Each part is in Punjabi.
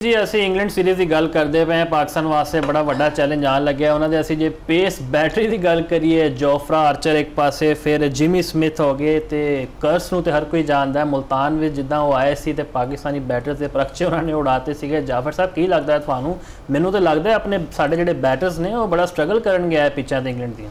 जी ਅਸੀਂ ਇੰਗਲੈਂਡ ਸੀਰੀਜ਼ ਦੀ ਗੱਲ ਕਰਦੇ ਪਏ ਹਾਂ। ਪਾਕਿਸਤਾਨ ਵਾਸਤੇ ਬੜਾ ਵੱਡਾ ਚੈਲੰਜ ਆਉਣ ਲੱਗਿਆ ਉਹਨਾਂ ਦੇ। ਅਸੀਂ ਜੇ ਪੇਸ ਬੈਟਰੀ ਦੀ ਗੱਲ ਕਰੀਏ, ਜੋਫਰਾ ਆਰਚਰ ਇੱਕ ਪਾਸੇ, ਫਿਰ ਜਿਮੀ ਸਮਿਥ ਹੋ ਗਏ ਤੇ ਕਰਸ ਨੂੰ ਤੇ ਹਰ ਕੋਈ ਜਾਣਦਾ। ਮੁਲਤਾਨ ਵਿੱਚ ਜਿੱਦਾਂ ਉਹ ਆਏ ਸੀ ਤੇ ਪਾਕਿਸਤਾਨੀ ਬੈਟਰਸ ਦੇ ਪਰਖਚੇ ਉਹਨਾਂ ਨੇ ਉਡਾਤੇ ਸੀਗੇ। ਜਾਫਰ ਸਾਹਿਬ ਕੀ ਲੱਗਦਾ ਹੈ ਤੁਹਾਨੂੰ? ਮੈਨੂੰ ਤਾਂ ਲੱਗਦਾ ਆਪਣੇ ਸਾਡੇ ਜਿਹੜੇ ਬੈਟਰਸ ਨੇ ਉਹ ਬੜਾ ਸਟਰਗਲ ਕਰਨਗੇ ਪਿੱਚਾਂ ਤੇ ਇੰਗਲੈਂਡ ਦੀਆਂ।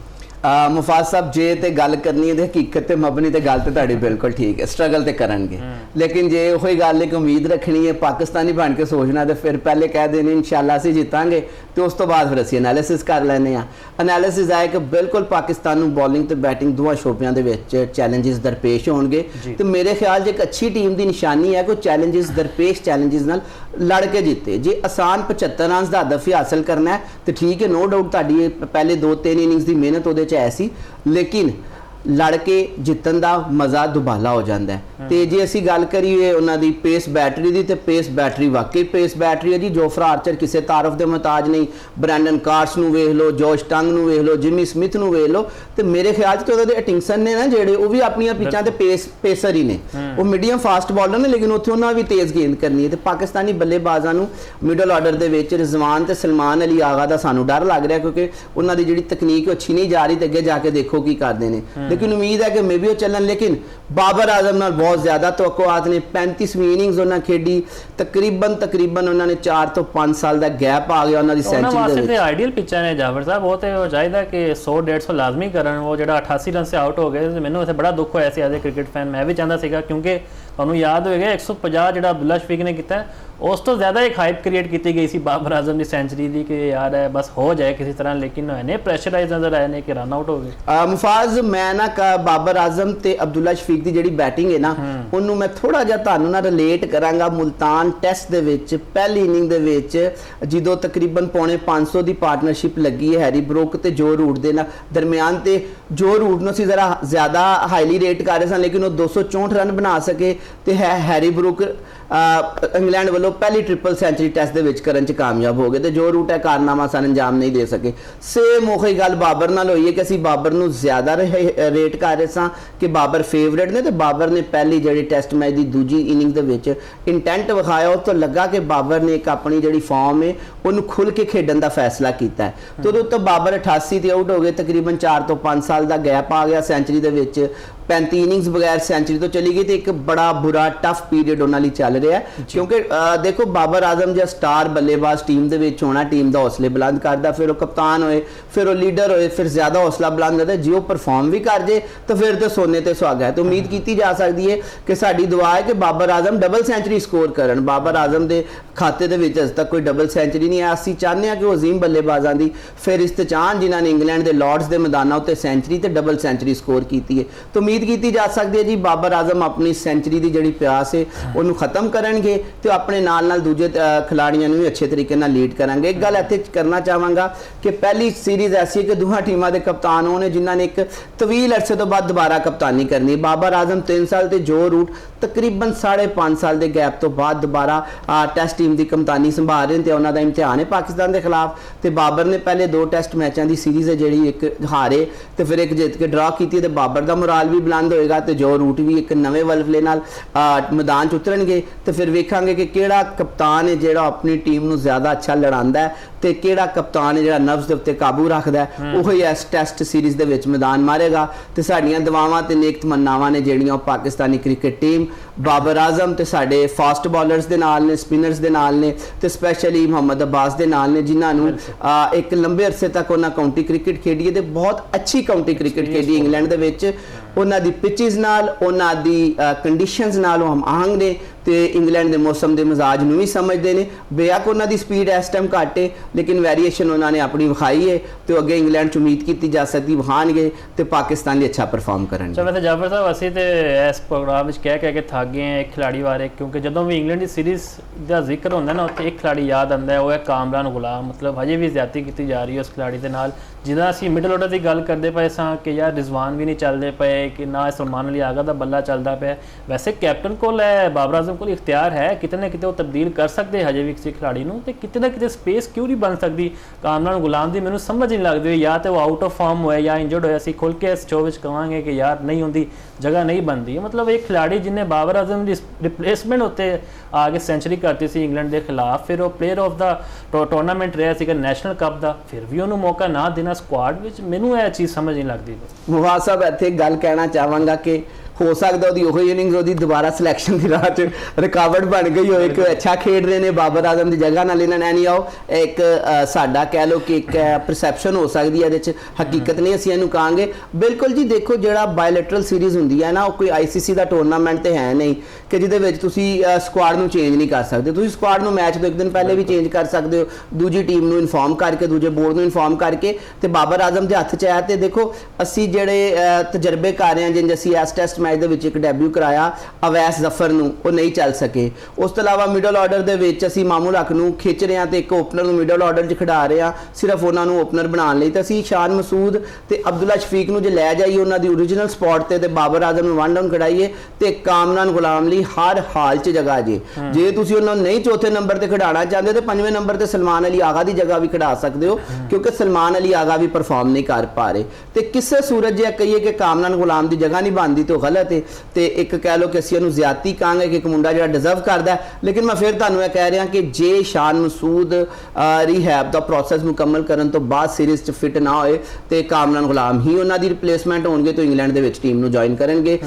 मुफाज साहब जे ते गल करनी है हकीकत ते मबनी ते गल ते तुहाडी बिल्कुल ठीक है, स्ट्रगल ते करनगे, लेकिन जे वही गल एक उम्मीद रखनी है पाकिस्तानी बन के सोचना तो फिर पहले कह देने इंशाअल्लाह असीं जीतांगे तो उस तो बाद फिर असीं एनालिसिस कर लैने आ। एनालिसिस है कि बिल्कुल पाकिस्तान नूं बॉलिंग ते बैटिंग दोवां शोबियां दे विच चैलेंजिस दरपेश होणगे ते मेरे ख्याल च एक अच्छी टीम की निशानी है कि चैलेंजिस दरपेश चैलेंजिस नाल लड़ के जीते। जे आसान 75 रन का हदफ ही हासिल करना है तो ठीक है, नो डाउट तुहाडी पहले 2-3 इनिंग्स की मेहनत उहदे ऐसी, लेकिन लड़ के जितन का मज़ा दुबाला हो जाता है। तो जे असी गल करिए उन्होंने पेस बैटरी की, तो पेस बैटरी वाकई पेस बैटरी है जी। जोफ्रा आर्चर किसी तारफ के मुहताज नहीं। ब्रैंडन कार्स नूं वेख लो, जॉश टंग नूं वेख लो, जिमी स्मिथ नूं वेख लो, तो मेरे ख्याल से एटिंगसन ने ना जेडे वो भी अपन पिचां ते पेसर ही ने, वो मीडियम फास्ट बॉलर ने, लेकिन उत्थे उन्होंने भी तेज़ गेंद करनी है। तो पाकिस्तानी बल्लेबाजां नूं मिडल ऑर्डर के रिजवान ते सलमान अली आगा का सानूं डर लग रहा, क्योंकि उन्होंने जी तकनीक अच्छी नहीं जा रही, तो अगे जाके देखो की करते हैं। लेकिन उम्मीद है कि मे भी वो चलन, लेकिन बाबर आजम नाल बहुत ज़्यादा तवक्कुआत ने। 35वीं इनिंग्स उन्होंने खेडी, तकरीबन उन्होंने 4 तो 5 साल का गैप आ गया उन्होंने सेंचुरी दे। आइडियल पिचा ने जाफर साहब, वो तो चाहिए कि 100-150 लाजमी करन। वो जो 88 रन से आउट हो गए, मैंने उसे बड़ा दुख होया सी एज ए क्रिकेट फैन। मैं भी चाहता सीगा, क्योंकि ਤੁਹਾਨੂੰ याद होएगा 150 ਜਿਹੜਾ ਅਬਦੁੱਲਾ ਸ਼ਫੀਕ ने किया, उस तो ज़्यादा एक हाइप क्रिएट की गई सी बाबर आजम की सेंचुरी की कि यार है बस हो जाए किसी तरह, लेकिन इन्ने प्रेशराइज नज़र आए ने कि रन आउट हो गए। मुफाज मैं ना बाबर आजम ते अब्दुल्ला शफीक की जी बैटिंग है ना, उन्होंने मैं थोड़ा जिहा तुहानूं ना रिलेट करांगा। मुल्तान टेस्ट दे विच पहली इनिंग दे विच जदों तकरीबन 550 की पार्टनरशिप लगी है हैरी ब्रुक ते जो रूट दे दरमियान, ते जो रूट नूं असीं ज़रा ज़्यादा हाईली रेट कर रहे सन, लेकिन वो 264 रन बना सके। तो हैरी ब्रुक इंग्लैंड वालों पहली ट्रिपल सेंचुरी टेस्ट दे विच करन च कामयाब हो गए, तो जो रूट है कारनामा सन अंजाम नहीं दे सके। सेम उही गल बाबर नाल होई है कि असीं बाबर नूं ज़्यादा रेट कर रहे सां कि बाबर फेवरेट ने, तो बाबर ने पहली जिहड़ी टेस्ट मैच की दूजी इनिंग दे विच इंटेंट विखाया, उस तो लगा कि बाबर ने एक अपनी जिहड़ी फॉर्म है उन्होंने खुल के खेडन का फैसला किया है। तो उदों तो बाबर 88 ते आउट हो गए, तकरीबन 4 तो 5 साल का गैप आ गया सेंचुरी दे विच। 35 इनिंग्स बगैर सेंचुरी तो चली गई, तो एक बड़ा बुरा टफ पीरियड उन्होंने चल रहा है। क्योंकि देखो बाबर आजम जो स्टार बल्लेबाज टीम के विच होना, टीम का हौसले बुलंद करता, फिर वो कप्तान होए, फिर वो लीडर होए, फिर ज़्यादा हौसला बुलंद करता। जो वो परफॉर्म भी कर जाए तो फिर तो सोने ते सुहागा है। तो उम्मीद की जा सकती है कि साडी दुआ है कि Babar Azam double century score करन। बाबर आजम के खाते दे विच अज तक कोई डबल सेंचुरी नहीं है। असीं चाहते हैं कि वो अजीम बल्लेबाजां दी फहरिस्त चाहन जिन्होंने इंग्लैंड के लॉर्ड्स के मैदानों उत्ते सेंचुरी ते डबल सेंचुरी स्कोर की है। तो उम्मीद की जा सकती है जी बाबर आजम अपनी सेंचुरी की जिहड़ी प्यास है उन्होंने खत्म करनगे, तो अपने नाल दूजे खिलाड़ियों भी अच्छे तरीके नाल लीड करांगे। एक गल इत्थे करना चाहांगा कि पहली सीरीज़ ऐसी है कि दोहां टीमां दे कप्तान होने जिन्होंने एक तवील अरसे तो बाद दोबारा कप्तानी करनी। बाबर आजम 3 साल ते जो रूट तकरीबन 5.5 साल के गैप तो बाद दोबारा टेस्ट टीम की कप्तानी संभाल रहे हैं, तो उन्होंने इम्तिहान है पाकिस्तान के खिलाफ। तो बाबर ने पहले 2 टेस्ट मैचों की सीरीज़ है जी एक हारे तो फिर एक जित के ड्रा की, तो बाबर का मुराल भी बुलंद होएगा, तो जो रूट भी एक नवे वलफले नाल मैदान च उतरनगे। तो फिर वेखांगे कि किहड़ा कप्तान है जिहड़ा अपनी टीम नूं ज़्यादा अच्छा लड़ांदा है, तो किहड़ा कप्तान है जिहड़ा नफ्स दे उत्ते काबू रखदा है, उही इस टेस्ट सीरीज़ दे विच मैदान मारेगा। तो साडियां दुआवां ते नेक तमन्नावां ने जिहड़ियां पाकिस्तानी क्रिकेट टीम बाबर आजम ते साडे फास्ट बॉलर्स दे नाल ने, स्पिनर्स दे नाल ने, तो स्पैशली मोहम्मद अब्बास दे नाल ने, जिन्हां नूं एक लंबे अरसे तक उन्हां काउंटी क्रिकेट खेडी है, तो बहुत अच्छी काउंटी क्रिकेट खेडी इंग्लैंड दे विच। उन्हां दी पिचिज नाल, उन्हां दी कंडीशनस नाल हम आहंग ने, तो इंग्लैंड के मौसम के मिजाज भी समझते हैं। बेअक उन्होंने स्पीड इस टाइम घट है, लेकिन वेरीएशन उन्होंने अपनी विखाई है, तो अगे इंग्लैंड उम्मीद की जा सकती विखाणगे तो पाकिस्तान अच्छा परफॉर्म करेंगे। चलो वैसे जाफर साहब असीं तो इस प्रोग्राम में कह के थक गए हैं एक खिलाड़ी बारे, क्योंकि जो भी इंग्लैंड की सीरीज़ का जिक्र होंदा ना उत्थे एक खिलाड़ी याद आता है, वो है कामरान गुलाम। मतलब हजे भी ज्यादती की जा रही है उस खिलाड़ी के नाल। जिदा असीं मिडल ऑर्डर की गल करते पे सां कि यार रिजवान भी नहीं चलते पे, कि ना सलमान अली आगा का बल्ला चलता पे। वैसे कैप्टन कोल है बाबर आजम ਆਜ਼ਮ ਕੋਲ ਇਖਤਿਆਰ ਹੈ, ਕਿਤੇ ਨਾ ਕਿਤੇ ਉਹ ਤਬਦੀਲ ਕਰ ਸਕਦੇ ਹਜੇ ਵੀ ਕਿਸੇ ਖਿਡਾਰੀ ਨੂੰ, ਤੇ ਕਿਤੇ ਨਾ ਕਿਤੇ ਸਪੇਸ ਕਿਉਂ ਨਹੀਂ ਬਣ ਸਕਦੀ ਕਾਮਰਾਨ ਗੁਲਾਮ ਦੀ? ਮੈਨੂੰ ਸਮਝ ਨਹੀਂ ਲੱਗਦੀ, ਜਾਂ ਤੇ ਉਹ ਆਊਟ ਆਫ ਫਾਰਮ ਹੋਇਆ ਜਾਂ ਇੰਜਰਡ ਹੋਇਆ। ਅਸੀਂ ਖੁੱਲ ਕੇ ਇਸ ਸ਼ੋਅ ਵਿੱਚ ਕਹਾਂਗੇ ਕਿ ਯਾਰ ਨਹੀਂ ਹੁੰਦੀ, ਜਗ੍ਹਾ ਨਹੀਂ ਬਣਦੀ ਹੈ। ਮਤਲਬ ਇੱਕ ਖਿਡਾਰੀ ਜਿਹਨੇ ਬਾਬਰ ਆਜ਼ਮ ਦੀ ਰਿਪਲੇਸਮੈਂਟ ਉੱਤੇ ਆ ਕੇ ਸੈਂਚੁਰੀ ਕਰਤੀ ਸੀ ਇੰਗਲੈਂਡ ਦੇ ਖਿਲਾਫ, ਫਿਰ ਉਹ ਪਲੇਅਰ ਆਫ ਦਾ ਟੂਰਨਾਮੈਂਟ ਰਿਹਾ ਸੀਗਾ ਨੈਸ਼ਨਲ ਕੱਪ ਦਾ, ਫਿਰ ਵੀ ਉਹਨੂੰ ਮੌਕਾ ਨਾ ਦੇਣਾ ਸਕੁਆਡ ਵਿੱਚ, ਮੈਨੂੰ ਇਹ ਚੀਜ਼ ਸਮਝ ਨਹੀਂ ਲੱਗਦੀ। ਮੁਹਾਜ਼ ਸਾਹਿਬ ਇੱਥੇ ਇੱਕ ਗੱਲ ਕਹਿਣਾ ਚਾਹਾਂਗਾ ਕਿ ਹੋ ਸਕਦਾ ਉਹਦੀ ਉਹੀ ਇਨਿੰਗਸ ਉਹਦੀ ਦੁਬਾਰਾ ਸਿਲੈਕਸ਼ਨ ਦੀ ਰਾਹ 'ਚ ਰੁਕਾਵਟ ਬਣ ਗਈ ਹੋਏ ਕਿ ਅੱਛਾ ਖੇਡ ਰਹੇ ਨੇ ਬਾਬਰ ਆਜ਼ਮ ਦੀ ਜਗ੍ਹਾ ਨਾਲ ਇਹਨਾਂ ਨੇ ਨਹੀਂ ਆਓ। ਇੱਕ ਸਾਡਾ ਕਹਿ ਲਓ ਕਿ ਇੱਕ ਪਰਸੈਪਸ਼ਨ ਹੋ ਸਕਦੀ ਹੈ, ਇਹਦੇ 'ਚ ਹਕੀਕਤ ਨਹੀਂ ਅਸੀਂ ਇਹਨੂੰ ਕਹਾਂਗੇ। ਬਿਲਕੁਲ ਜੀ, ਦੇਖੋ ਜਿਹੜਾ ਬਾਇਲੈਟਰਲ ਸੀਰੀਜ਼ ਹੁੰਦੀ ਹੈ ਨਾ, ਉਹ ਕੋਈ ICC ਦਾ ਟੂਰਨਾਮੈਂਟ ਤੇ ਹੈ ਨਹੀਂ ਕਿ ਜਿਹਦੇ ਵਿੱਚ ਤੁਸੀਂ ਸਕੁਆਡ ਨੂੰ ਚੇਂਜ ਨਹੀਂ ਕਰ ਸਕਦੇ। ਤੁਸੀਂ ਸਕੁਆਡ ਨੂੰ ਮੈਚ ਤੋਂ ਇੱਕ ਦਿਨ ਪਹਿਲੇ ਵੀ ਚੇਂਜ ਕਰ ਸਕਦੇ ਹੋ, ਦੂਜੀ ਟੀਮ ਨੂੰ ਇਨਫੋਰਮ ਕਰਕੇ, ਦੂਜੇ ਬੋਰਡ ਨੂੰ ਇਨਫੋਰਮ ਕਰਕੇ। ਤੇ ਬਾਬਰ ਆਜ਼ਮ ਦੇ ਹੱਥ 'ਚ ਹੈ। ਤੇ ਦੇਖੋ ਅਸੀਂ ਜਿਹੜੇ ਤਜਰਬੇਕਾਰ ਹਾਂ, ਜਿੰਜ ਅਸੀਂ ਇਸ ਟੈਸਟ ਮੈਚ ਦੇ ਵਿੱਚ ਇੱਕ ਡੈਬਿਊ ਕਰਾਇਆ ਅਵੈਸ ਜ਼ਫਰ ਨੂੰ, ਉਹ ਨਹੀਂ ਚੱਲ ਸਕੇ। ਉਸ ਤੋਂ ਇਲਾਵਾ ਮਿਡਲ ਆਰਡਰ ਦੇ ਵਿੱਚ ਅਸੀਂ ਮਾਮੂਲ ਹੱਕ ਨੂੰ ਖਿੱਚ ਰਹੇ ਹਾਂ ਤੇ ਇੱਕ ਓਪਨਰ ਨੂੰ ਮਿਡਲ ਆਰਡਰ 'ਚ ਖਿਡਾ ਰਹੇ ਹਾਂ, ਸਿਰਫ ਉਹਨਾਂ ਨੂੰ ਓਪਨਰ ਬਣਾਉਣ ਲਈ। ਤੇ ਅਸੀਂ ਸ਼ਾਨ ਮਸੂਦ ਤੇ ਅਬਦੁੱਲਾ ਸ਼ਫੀਕ ਨੂੰ ਜੇ ਲੈ ਜਾਈਏ ਉਹਨਾਂ ਦੀ ਓਰੀਜਨਲ ਸਪੌਟ ਤੇ ਬਾਬਰ ਆਜ਼ਮ ਨੂੰ 1 ਡਾਊਨ ਖਿਡਾਈਏ ਤੇ ਕਾਮਰਾਨ ਗੁਲਾਮ ਲਈ ਹਰ ਹਾਲ 'ਚ ਜਗ੍ਹਾ ਜੇ ਤੁਸੀਂ ਉਹਨਾਂ ਨੂੰ ਨਹੀਂ ਚੌਥੇ ਨੰਬਰ ਤੇ ਖਿਡਾਉਣਾ ਚਾਹੁੰਦੇ ਤੇ 5ਵੇਂ ਨੰਬਰ ਤੇ ਸਲਮਾਨ ਅਲੀ ਆਗਾ ਦੀ ਜਗ੍ਹਾ ਵੀ ਖਿਡਾ ਸਕਦੇ ਹੋ, ਕਿਉਂਕਿ ਸਲਮਾਨ ਅਲੀ ਆਗਾ ਵੀ ਪਰਫਾਰਮ ਨਹੀਂ ਕਰ ਪਾ ਰਹੇ। ਤੇ ਕਿਸੇ ਸੂਰਤ ਜੇ ਕਹੀਏ ਕਿ ਕਾਮਰਾਨ ਗੁਲਾਮ ਦੀ ਜਗ੍ਹਾ ਨਹੀਂ ਬਣਦੀ ਤਾਂ ਗਲਤ ਹੈ। ਤੇ ਇੱਕ ਕਹਿ ਲਓ ਕਿ ਅਸੀਂ ਇਹਨੂੰ ਜ਼ਿਆਦਤੀ ਕਹਾਂਗੇ ਕਿ ਇੱਕ ਮੁੰਡਾ ਜਿਹੜਾ ਡਿਜ਼ਰਵ ਕਰਦਾ। ਲੇਕਿਨ ਮੈਂ ਫਿਰ ਤੁਹਾਨੂੰ ਇਹ ਕਹਿ ਰਿਹਾ ਕਿ ਜੇ ਸ਼ਾਨ ਮਸੂਦ ਰੀਹੈਬ ਦਾ ਪ੍ਰੋਸੈਸ ਮੁਕੰਮਲ ਕਰਨ ਤੋਂ ਬਾਅਦ ਸੀਰੀਜ਼ 'ਚ ਫਿਟ ਨਾ ਹੋਏ ਤੇ ਕਾਮਰਾਨ ਗੁਲਾਮ ਹੀ ਉਹਨਾਂ ਦੀ ਰਿਪਲੇਸਮੈਂਟ ਹੋਣਗੇ ਤਾਂ ਇੰਗਲੈਂਡ ਦੇ ਵਿੱਚ ਟੀਮ ਨੂੰ ਜੁਆਇਨ ਕਰਨਗੇ।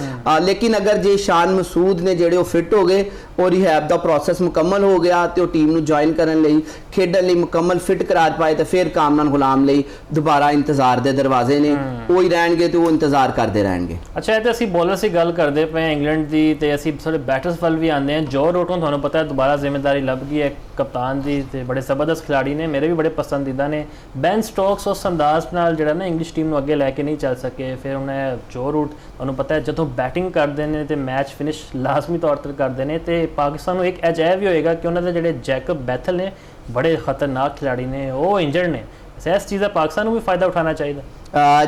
ਲੇਕਿਨ ਅਗਰ ਜੇ ਸ਼ਾਨ ਮਸੂਦ ਨੇ ਜਿਹੜੇ ਉਹ ਫਿਟ ਹੋ ਗਏ ਔਰ ਰੀਹੈਬ ਦਾ ਪ੍ਰੋਸੈਸ ਮੁਕੰਮਲ ਹੋ ਗਿਆ ਤੇ ਉਹ ਟੀਮ ਨੂੰ ਜੁਆਇਨ ਕਰਨ ਲਈ, ਖੇਡਣ ਲਈ ਮੁਕੰਮਲ ਫਿਟ ਕਰਾਰ ਪਾਏ, ਤੇ ਫਿਰ ਕਾਮਰਾਨ ਗੁਲਾਮ ਲਈ ਦੁਬਾਰਾ ਇੰਤਜ਼ਾਰ ਦੇ ਦਰਵਾਜ਼ੇ ਨੇ, ਉਹ ਹੀ ਰਹਿਣਗੇ ਤੇ ਉਹ ਇੰਤਜ਼ਾਰ ਕਰਦੇ ਰਹਿਣਗੇ। ਅੱਛਾ, ਇਹ ਤੇ ਅਸੀਂ ਬੋਲਰ ਦੀ ਗੱਲ ਕਰਦੇ ਪਏ ਇੰਗਲੈਂਡ ਦੀ, ਤੇ ਅਸੀਂ ਸਾਡੇ ਬੈਟਰਸ ਵੱਲ ਵੀ ਆਉਂਦੇ ਹਾਂ। ਜੋ ਰੂਟ ਨੂੰ ਤੁਹਾਨੂੰ ਪਤਾ ਹੈ ਦੁਬਾਰਾ ਜ਼ਿੰਮੇਵਾਰੀ ਲੱਭ ਗਈ ਹੈ ਕਪਤਾਨ ਦੀ, ਤੇ ਬੜੇ ਜ਼ਬਰਦਸਤ ਖਿਡਾਰੀ ਨੇ, ਮੇਰੇ ਵੀ ਬੜੇ ਪਸੰਦੀਦਾ ਨੇ। ਬੈਨ ਸਟੋਕਸ ਉਸ ਅੰਦਾਜ਼ ਨਾਲ ਜਿਹੜਾ ਨਾ ਇੰਗਲਿਸ਼ ਟੀਮ ਨੂੰ ਅੱਗੇ ਲੈ ਕੇ ਨਹੀਂ ਚੱਲ ਸਕੇ। ਫਿਰ ਉਹਨੇ ਜੋ ਰੂਟ ਤੁਹਾਨੂੰ ਪਤਾ ਹੈ ਜਦੋਂ ਬੈਟਿੰਗ ਕਰਦੇ ਨੇ ਤੇ ਮੈਚ ਫਿਨਿਸ਼ ਲਾਜ਼ਮੀ ਤੌਰ ਤੇ ਕਰਦੇ ਨੇ। ਤੇ ਪਾਕਿਸਤਾਨ ਨੂੰ ਇੱਕ ਅਜਿਹਾ ਵੀ ਹੋਏਗਾ ਕਿ ਉਹਨਾਂ ਦੇ ਜਿਹੜੇ ਜੈਕਬ ਬੈਥਲ ਨੇ ਬੜੇ ਖਤਰਨਾਕ ਖਿਡਾਰੀ ਨੇ, ਉਹ ਇੰਜਰਡ ਨੇ। ਇਸ ਚੀਜ਼ ਦਾ ਪਾਕਿਸਤਾਨ ਨੂੰ ਵੀ ਫਾਇਦਾ ਉਠਾਉਣਾ ਚਾਹੀਦਾ।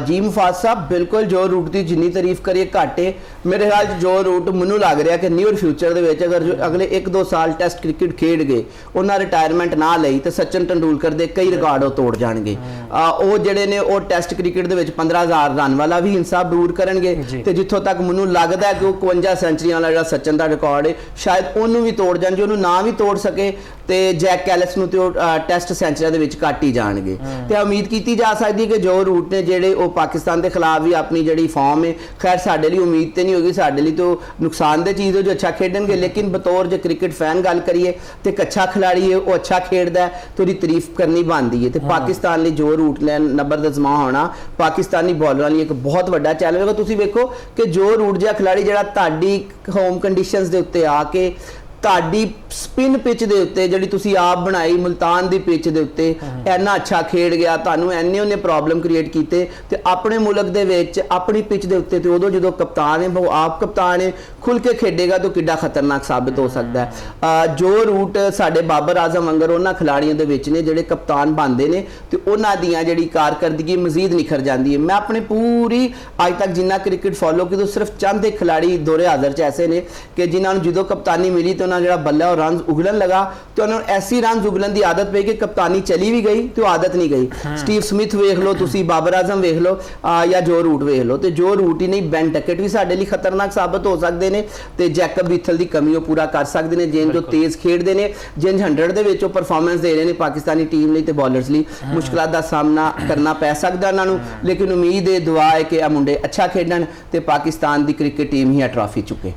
ਜੀ ਮੁਫਾਜ਼ ਸਾਹਿਬ, ਬਿਲਕੁਲ ਜੋ ਰੂਟ ਦੀ ਜਿੰਨੀ ਤਾਰੀਫ ਕਰੀਏ ਘੱਟ ਹੈ। ਮੇਰੇ ਖਿਆਲ 'ਚ ਜੋ ਰੂਟ ਮੈਨੂੰ ਲੱਗ ਰਿਹਾ ਕਿ ਨੀਅਰ ਫਿਊਚਰ ਦੇ ਵਿੱਚ ਅਗਰ ਜੋ ਅਗਲੇ 1-2 ਸਾਲ ਟੈਸਟ ਕ੍ਰਿਕਟ ਖੇਡ ਗਏ, ਉਹਨਾਂ ਰਿਟਾਇਰਮੈਂਟ ਨਾ ਲਈ ਤੇ ਸਚਿਨ ਤੰਦੂਲਕਰ ਦੇ ਕਈ ਰਿਕਾਰਡ ਉਹ ਤੋੜ ਜਾਣਗੇ। ਉਹ ਜਿਹੜੇ ਨੇ ਉਹ ਟੈਸਟ ਕ੍ਰਿਕਟ ਦੇ ਵਿੱਚ 15,000 ਰਨ ਵਾਲਾ ਵੀ ਇਨਸਾਫ ਦੂਰ ਕਰਨਗੇ। ਤੇ ਜਿੱਥੋਂ ਤੱਕ ਮੈਨੂੰ ਲੱਗਦਾ ਹੈ ਕਿ ਉਹ 52 ਸੈਂਚਰੀਆਂ ਵਾਲਾ ਜਿਹੜਾ ਸਚਿਨ ਦਾ ਰਿਕਾਰਡ ਹੈ ਸ਼ਾਇਦ ਉਹਨੂੰ ਵੀ ਤੋੜ ਜਾਣ। ਜੇ ਉਹਨੂੰ ਨਾ ਵੀ ਤੋੜ ਸਕੇ ਤੇ ਜੈਕ ਕੈਲਿਸ ਨੂੰ ਤੇ ਉਹ ਟੈਸਟ ਸੈਂਚਰੀਆਂ ਦੇ ਵਿੱਚ ਘੱਟ ਹੀ ਜਾਣਗੇ। ਤੇ ਉਮੀਦ ਕੀਤੀ ਜਾ ਸਕਦੀ ਹੈ ਕਿ ਜੋ ਰੂਟ ਨੇ ਜਿਹੜੇ ਉਹ ਪਾਕਿਸਤਾਨ ਦੇ ਖਿਲਾਫ ਵੀ ਆਪਣੀ ਜਿਹੜੀ ਫਾਰਮ ਹੈ, ਖੈਰ ਸਾਡੇ ਲਈ ਉਮੀਦ ਤੇ ਨਹੀਂ ਹੋਗੀ, ਸਾਡੇ ਲਈ ਤਾਂ ਨੁਕਸਾਨਦੇਹ ਚੀਜ਼ ਹੋ ਜੋ ਅੱਛਾ ਖੇਡਣਗੇ। ਲੇਕਿਨ ਬਤੌਰ ਜੇ ਕ੍ਰਿਕਟ ਫੈਨ ਗੱਲ ਕਰੀਏ ਤੇ ਇੱਕ ਅੱਛਾ ਖਿਡਾਰੀ ਹੈ, ਉਹ ਅੱਛਾ ਖੇਡਦਾ ਤੇ ਉਹਦੀ ਤਾਰੀਫ ਕਰਨੀ ਬਣਦੀ ਹੈ। ਤੇ ਪਾਕਿਸਤਾਨ ਲਈ ਜੋ ਰੂਟ ਲੈਣ ਨੰਬਰ ਦਾ ਜ਼ਮਾ ਹੋਣਾ ਪਾਕਿਸਤਾਨੀ ਬੋਲਰਾਂ ਲਈ ਇੱਕ ਬਹੁਤ ਵੱਡਾ ਚੈਲੰਜ ਹੋਗਾ। ਤੁਸੀਂ ਵੇਖੋ ਕਿ ਜੋ ਰੂਟ ਜਿਹਾ ਖਿਡਾਰੀ ਜਿਹੜਾ ਤੁਹਾਡੀ ਹੋਮ ਕੰਡੀਸ਼ਨਸ ਦੇ ਉੱਤੇ ਆ ਕੇ ਤੁਹਾਡੀ ਸਪਿਨ ਪਿਚ ਦੇ ਉੱਤੇ ਜਿਹੜੀ ਤੁਸੀਂ ਆਪ ਬਣਾਈ ਮੁਲਤਾਨ ਦੀ ਪਿਚ ਦੇ ਉੱਤੇ ਇੰਨਾ ਅੱਛਾ ਖੇਡ ਗਿਆ, ਤੁਹਾਨੂੰ ਇੰਨੇ ਉਹਨੇ ਪ੍ਰੋਬਲਮ ਕ੍ਰੀਏਟ ਕੀਤੇ ਤੇ ਆਪਣੇ ਮੁਲਕ ਦੇ ਵਿੱਚ ਆਪਣੀ ਪਿਚ ਦੇ ਉੱਤੇ, ਤੇ ਉਦੋਂ ਜਦੋਂ ਕਪਤਾਨ ਹੈ ਉਹ ਆਪ ਕਪਤਾਨ ਹੈ, ਖੁੱਲ ਕੇ ਖੇਡੇਗਾ ਤਾਂ ਕਿੱਡਾ ਖਤਰਨਾਕ ਸਾਬਿਤ ਹੋ ਸਕਦਾ ਹੈ। ਜੋ ਰੂਟ ਸਾਡੇ ਬਾਬਰ ਆਜ਼ਮ ਵਾਂਗਰ ਉਹਨਾਂ ਖਿਡਾਰੀਆਂ ਦੇ ਵਿੱਚ ਨੇ ਜਿਹੜੇ ਕਪਤਾਨ ਬਣਦੇ ਨੇ ਤੇ ਉਹਨਾਂ ਦੀਆਂ ਜਿਹੜੀ ਕਾਰਕਰਦਗੀ ਮਜ਼ੀਦ ਨਿਖਰ ਜਾਂਦੀ ਹੈ। ਮੈਂ ਆਪਣੇ ਪੂਰੀ ਅੱਜ ਤੱਕ ਜਿੰਨਾ ਕ੍ਰਿਕਟ ਫੋਲੋ ਕੀਤਾ ਸਿਰਫ ਚੰਦ ਇੱਕ ਖਿਡਾਰੀ ਦੌਰੇ ਹਾਜ਼ਰ 'ਚ ਐਸੇ ਨੇ ਕਿ ਜਿਨ੍ਹਾਂ ਨੂੰ ਜਦੋਂ ਕਪਤਾਨੀ ਮਿਲੀ ਤੇ ਉਹਨਾਂ ਜਿਹੜਾ ਬੱਲਾ ਉਹ ਰਨਸ ਉਗਲਣ ਲਗਾ ਤੇ ਉਹਨਾਂ ਨੂੰ ਐਸੀ ਰਨਸ ਉਗਲਣ ਦੀ ਆਦਤ ਪਈ ਕਿ ਕਪਤਾਨੀ ਚਲੀ ਵੀ ਗਈ ਤੇ ਉਹ ਆਦਤ ਨਹੀਂ ਗਈ। ਸਟੀਵ ਸਮਿਥ ਵੇਖ ਲਓ ਤੁਸੀਂ, ਬਾਬਰ ਆਜ਼ਮ ਵੇਖ ਲਓ ਜਾਂ ਜੋ ਰੂਟ ਵੇਖ ਲਓ। ਤੇ ਜੋ ਰੂਟ ਹੀ ਨਹੀਂ, ਬੈਨ ਟਕਟ ਵੀ ਸਾਡੇ ਲਈ ਖਤਰਨਾਕ ਸਾਬਤ ਹੋ ਸਕਦੇ ਨੇ ਤੇ ਜੈਕਬ ਬੀਥਲ ਦੀ ਕਮੀ ਉਹ ਪੂਰਾ ਕਰ ਸਕਦੇ ਨੇ। ਜਿੰਜ ਜੋ ਤੇਜ਼ ਖੇਡਦੇ ਨੇ, ਜਿੰਜ 100 ਦੇ ਵਿੱਚ ਉਹ ਪਰਫਾਰਮੈਂਸ ਦੇ ਰਹੇ ਨੇ ਪਾਕਿਸਤਾਨੀ ਟੀਮ ਲਈ ਤੇ ਬੋਲਰਸ ਲਈ ਮੁਸ਼ਕਲਾਂ ਦਾ ਸਾਹਮਣਾ ਕਰਨਾ ਪੈ ਸਕਦਾ ਉਹਨਾਂ ਨੂੰ। ਲੇਕਿਨ ਉਮੀਦ ਹੈ, ਦੁਆ ਹੈ ਕਿ ਇਹ ਮੁੰਡੇ ਅੱਛਾ ਖੇਡਣ ਤੇ ਪਾਕਿਸਤਾਨ ਦੀ ਕ੍ਰਿਕਟ ਟੀਮ ਹੀ ਆ ਟਰਾਫੀ ਚੁੱਕੇ।